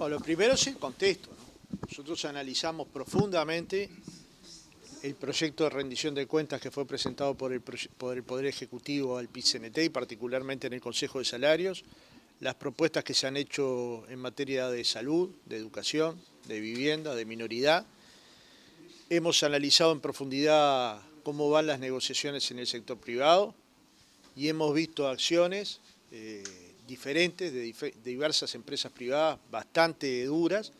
Bueno, lo primero es el contexto, ¿no? Nosotros analizamos profundamente el proyecto de rendición de cuentas que fue presentado por el Poder Ejecutivo al PIT-CNT y particularmente en el Consejo de Salarios, las propuestas que se han hecho en materia de salud, de educación, de vivienda, de minoridad. Hemos analizado en profundidad cómo van las negociaciones en el sector privado y hemos visto acciones diferentes de diversas empresas privadas bastante duras,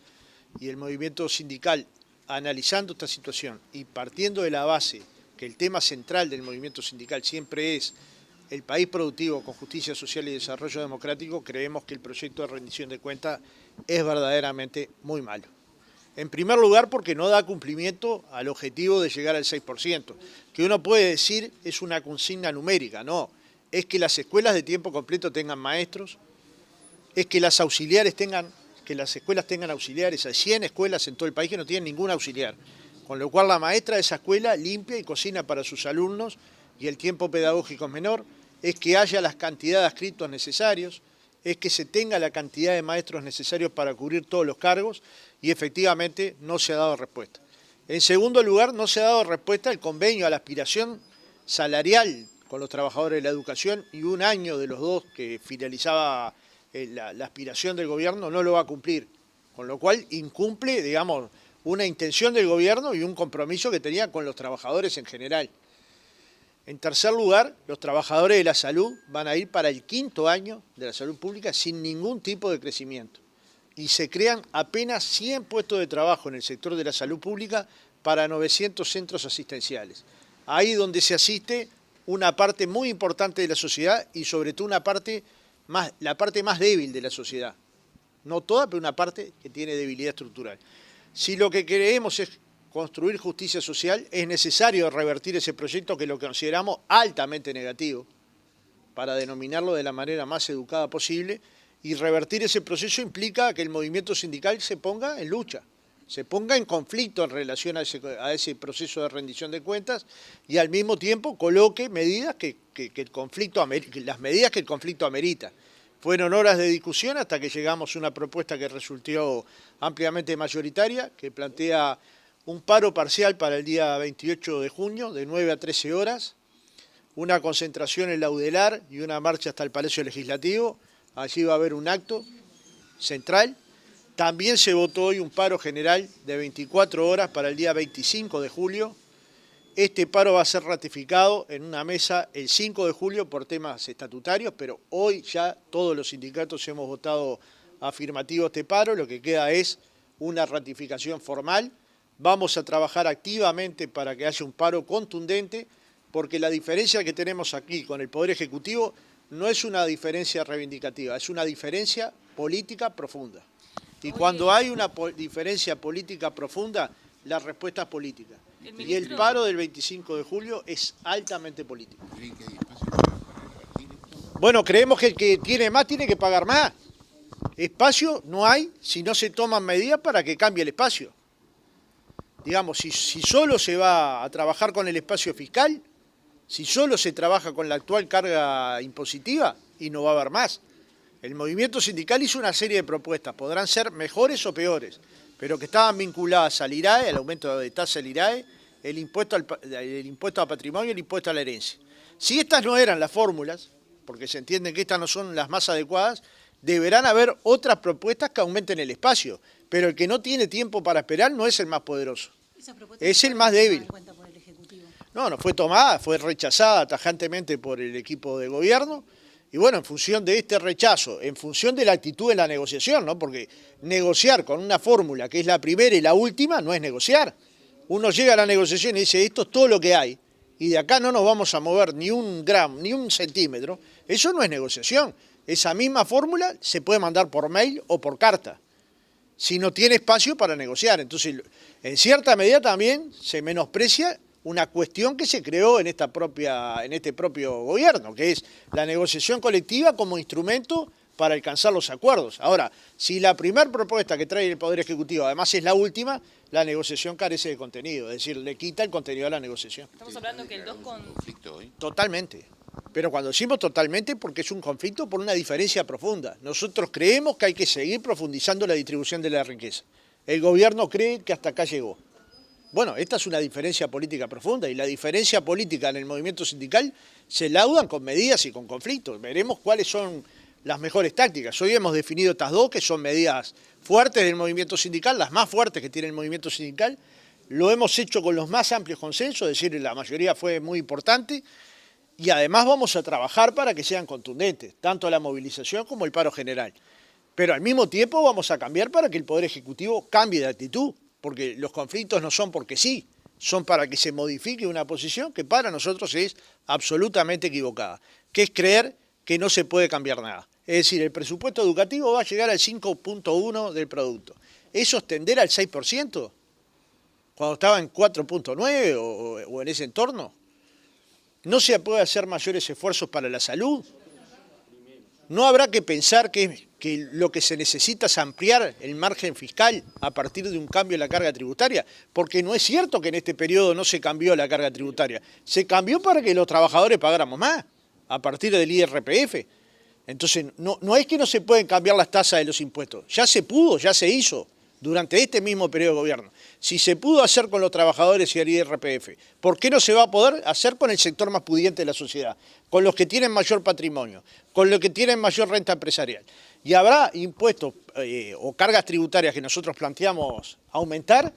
y el movimiento sindical, analizando esta situación y partiendo de la base que el tema central del movimiento sindical siempre es el país productivo con justicia social y desarrollo democrático, creemos que el proyecto de rendición de cuentas es verdaderamente muy malo. En primer lugar, porque no da cumplimiento al objetivo de llegar al 6%, que uno puede decir es una consigna numérica, no, es que las escuelas de tiempo completo tengan maestros, es que las escuelas tengan auxiliares. Hay 100 escuelas en todo el país que no tienen ningún auxiliar, con lo cual la maestra de esa escuela limpia y cocina para sus alumnos y el tiempo pedagógico es menor, es que haya las cantidades de adscritos necesarios, es que se tenga la cantidad de maestros necesarios para cubrir todos los cargos, y efectivamente no se ha dado respuesta. En segundo lugar, no se ha dado respuesta al convenio, a la aspiración salarial con los trabajadores de la educación, y un año de los dos que finalizaba la aspiración del gobierno no lo va a cumplir, con lo cual incumple, digamos, una intención del gobierno y un compromiso que tenía con los trabajadores en general. En tercer lugar, los trabajadores de la salud van a ir para el 5º año de la salud pública sin ningún tipo de crecimiento. Y se crean apenas 100 puestos de trabajo en el sector de la salud pública para 900 centros asistenciales. Ahí donde se asiste una parte muy importante de la sociedad y sobre todo la parte más débil de la sociedad. No toda, pero una parte que tiene debilidad estructural. Si lo que queremos es construir justicia social, es necesario revertir ese proyecto que lo consideramos altamente negativo, para denominarlo de la manera más educada posible, y revertir ese proceso implica que el movimiento sindical se ponga en lucha, se ponga en conflicto en relación a ese proceso de rendición de cuentas y al mismo tiempo coloque medidas las medidas que el conflicto amerita. Fueron horas de discusión hasta que llegamos a una propuesta que resultó ampliamente mayoritaria, que plantea un paro parcial para el día 28 de junio, de 9 a 13 horas, una concentración en la UDELAR y una marcha hasta el Palacio Legislativo. Allí va a haber un acto central. También se votó hoy un paro general de 24 horas para el día 25 de julio. Este paro va a ser ratificado en una mesa el 5 de julio por temas estatutarios, pero hoy ya todos los sindicatos hemos votado afirmativo a este paro. Lo que queda es una ratificación formal. Vamos a trabajar activamente para que haya un paro contundente, porque la diferencia que tenemos aquí con el Poder Ejecutivo no es una diferencia reivindicativa, es una diferencia política profunda. Y cuando hay una diferencia política profunda, la respuesta es política. Y el paro del 25 de julio es altamente político. Bueno, creemos que el que tiene más tiene que pagar más. Espacio no hay si no se toman medidas para que cambie el espacio. Digamos, si solo se va a trabajar con el espacio fiscal, si solo se trabaja con la actual carga impositiva, y no va a haber más. El movimiento sindical hizo una serie de propuestas, podrán ser mejores o peores, pero que estaban vinculadas al IRAE, al aumento de tasa del IRAE, el impuesto a patrimonio y el impuesto a la herencia. Si estas no eran las fórmulas, porque se entiende que estas no son las más adecuadas, deberán haber otras propuestas que aumenten el espacio, pero el que no tiene tiempo para esperar no es el más poderoso, es el más débil. No fue tomada, fue rechazada tajantemente por el equipo de gobierno, y bueno, en función de este rechazo, en función de la actitud en la negociación, ¿no? Porque negociar con una fórmula que es la primera y la última no es negociar. Uno llega a la negociación y dice, esto es todo lo que hay, y de acá no nos vamos a mover ni un gramo, ni un centímetro. Eso no es negociación. Esa misma fórmula se puede mandar por mail o por carta, si no tiene espacio para negociar. Entonces, en cierta medida también se menosprecia una cuestión que se creó en este propio gobierno, que es la negociación colectiva como instrumento para alcanzar los acuerdos. Ahora, si la primera propuesta que trae el Poder Ejecutivo además es la última, la negociación carece de contenido, es decir, le quita el contenido a la negociación. Estamos hablando que el 2 con... Totalmente. Pero cuando decimos totalmente, porque es un conflicto por una diferencia profunda. Nosotros creemos que hay que seguir profundizando la distribución de la riqueza. El gobierno cree que hasta acá llegó. Bueno, esta es una diferencia política profunda y la diferencia política en el movimiento sindical se laudan con medidas y con conflictos. Veremos cuáles son las mejores tácticas. Hoy hemos definido estas dos, que son medidas fuertes del movimiento sindical, las más fuertes que tiene el movimiento sindical. Lo hemos hecho con los más amplios consensos, es decir, la mayoría fue muy importante. Y además vamos a trabajar para que sean contundentes, tanto la movilización como el paro general. Pero al mismo tiempo vamos a cambiar para que el Poder Ejecutivo cambie de actitud, porque los conflictos no son porque sí, son para que se modifique una posición que para nosotros es absolutamente equivocada, que es creer que no se puede cambiar nada. Es decir, el presupuesto educativo va a llegar al 5.1 del producto. ¿Eso es tender al 6%? Cuando estaba en 4.9 o en ese entorno. ¿No se puede hacer mayores esfuerzos para la salud? ¿No habrá que pensar que lo que se necesita es ampliar el margen fiscal a partir de un cambio en la carga tributaria? Porque no es cierto que en este periodo no se cambió la carga tributaria. Se cambió para que los trabajadores pagáramos más a partir del IRPF. Entonces, no es que no se pueden cambiar las tasas de los impuestos. Ya se pudo, ya se hizo durante este mismo periodo de gobierno. Si se pudo hacer con los trabajadores y el IRPF, ¿por qué no se va a poder hacer con el sector más pudiente de la sociedad? Con los que tienen mayor patrimonio, con los que tienen mayor renta empresarial. Y habrá impuestos o cargas tributarias que nosotros planteamos aumentar,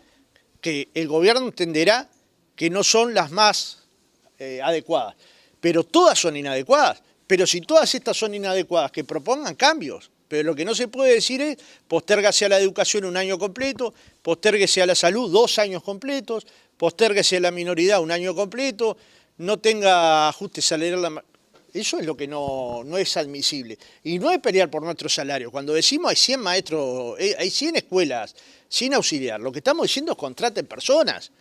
que el gobierno entenderá que no son las más adecuadas. Pero todas son inadecuadas. Pero si todas estas son inadecuadas, que propongan cambios. Pero lo que no se puede decir es postérgase a la educación un año completo, postérguese a la salud 2 años completos, postérguese a la minoridad un año completo, no tenga ajuste salarial. Eso es lo que no es admisible. Y no es pelear por nuestro salario. Cuando decimos hay 100 maestros, hay 100 escuelas sin auxiliar, lo que estamos diciendo es contraten personas.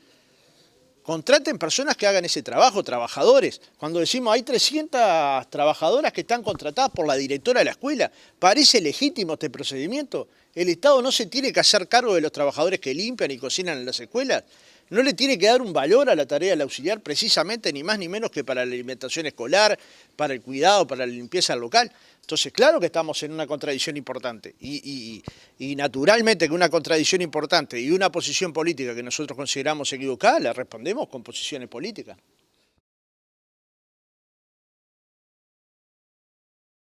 Contraten personas que hagan ese trabajo, trabajadores. Cuando decimos hay 300 trabajadoras que están contratadas por la directora de la escuela, ¿parece legítimo este procedimiento? ¿El Estado no se tiene que hacer cargo de los trabajadores que limpian y cocinan en las escuelas? ¿No le tiene que dar un valor a la tarea del auxiliar precisamente ni más ni menos que para la alimentación escolar, para el cuidado, para la limpieza local? Entonces, claro que estamos en una contradicción importante y naturalmente que una contradicción importante y una posición política que nosotros consideramos equivocada, la respondemos con posiciones políticas.